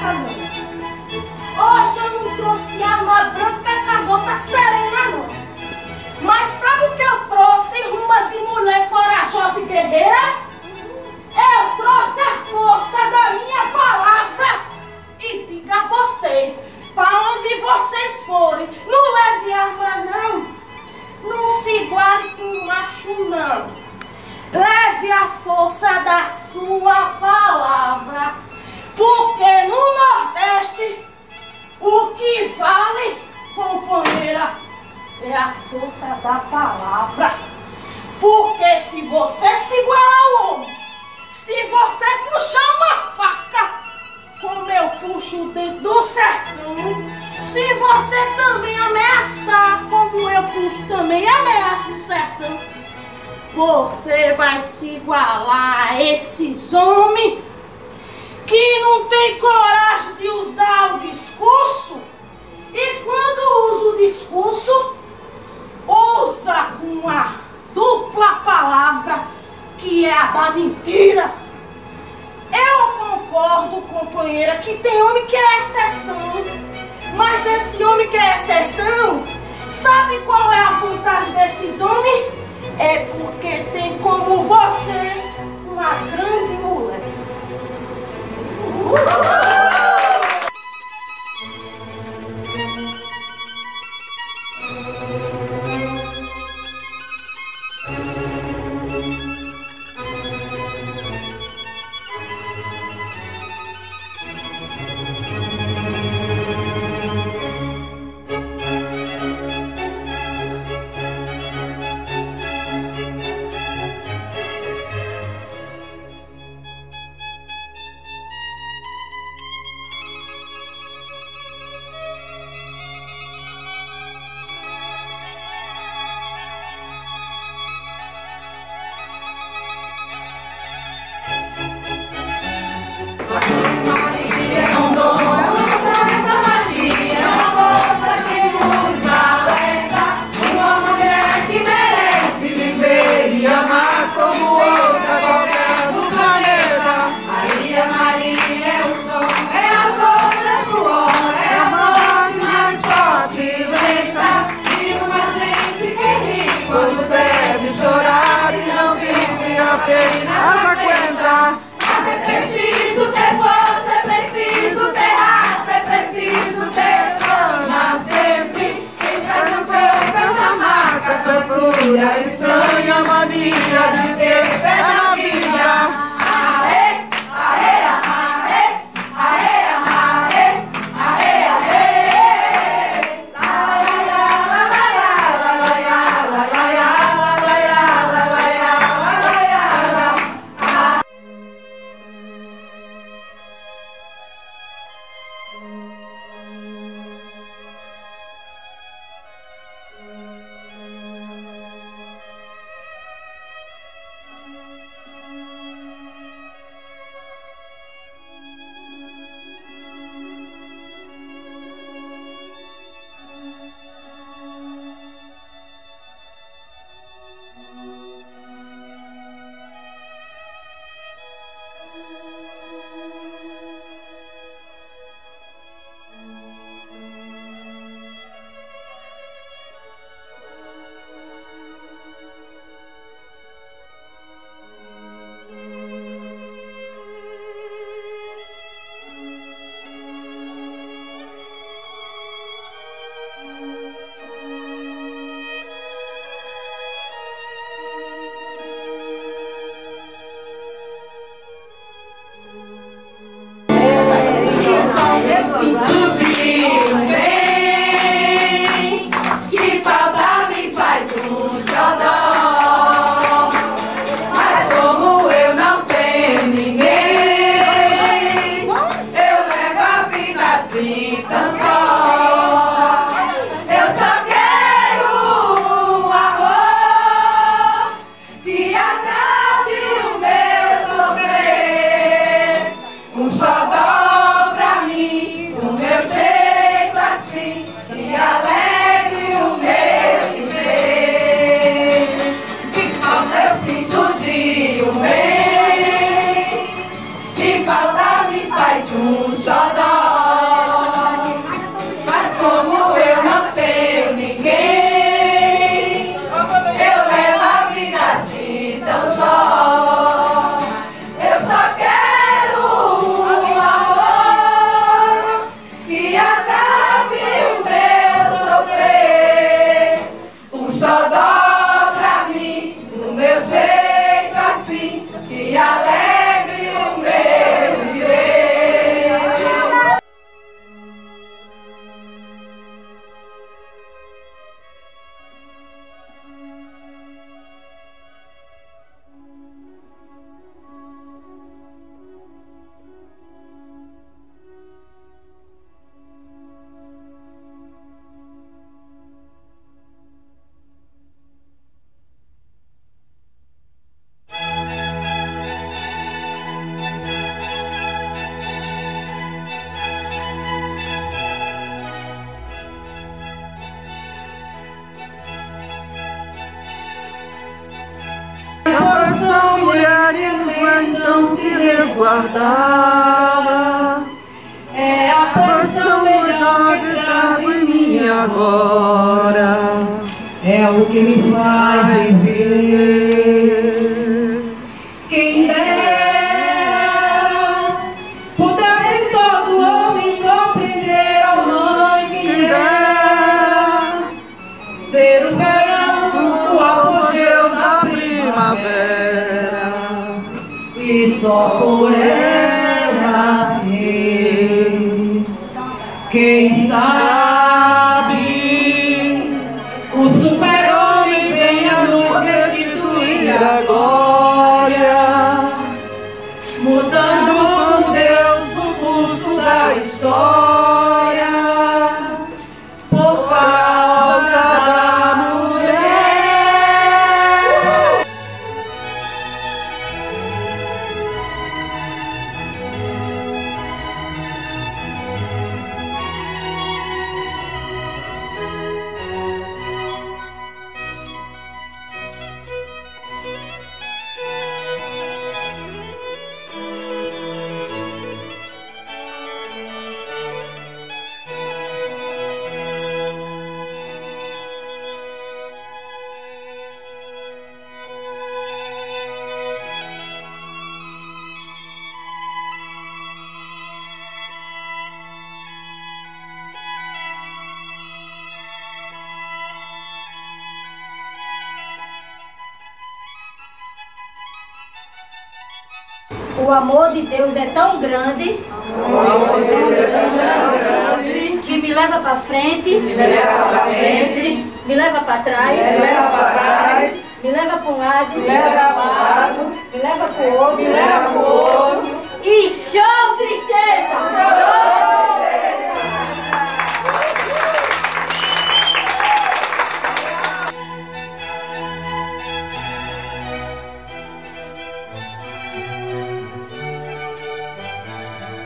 faca não. Hoje eu não trouxe arma branca com a gota serena não. Mas sabe o que eu trouxe? Uma de mulher corajosa e guerreira? Eu trouxe a força da minha palavra. E diga a vocês, para onde vocês forem, não leve arma não. Não se iguale com macho não. Leve a força da sua palavra. Porque no Nordeste, o que vale, companheira, é a força da palavra. Porque se você se igualar ao homem, se você puxar uma faca, como eu puxo dentro do sertão, se você também ameaçar, como eu puxo também ameaço no sertão, você vai se igualar a esses homens que não tem coragem de usar o discurso. E quando usa o discurso, usa uma dupla palavra, que é a da mentira. Eu concordo, companheira, que tem homem que é exceção. Mas esse homem que é exceção, sabe qual é a vantagem desses homens? É porque tem como você uma grande mulher. Mas aguenta. Mas é preciso ter força, é preciso ter raça, é preciso ter chama sempre. Entra no corpo essa marca, tortura estranha mania de ter fé na vida. Aê, aê, aê, aê, aê, aê, aê. La la la la la la la la la la la la la la. Xodó. guardava. É a porção melhor que trago em mim agora. É o que me faz viver. Quem dera pudesse todo homem compreender a mãe. Quem dera ser o verão, o apogeu da primavera, e só por ela sei. Quem sabe o super-homem venha nos restituir a glória, mudando com Deus o curso da história, por causa da mulher. O amor de Deus é tão grande, que me leva para frente, me leva para trás, me leva para um lado, me leva para o outro, e show, tristeza! Show!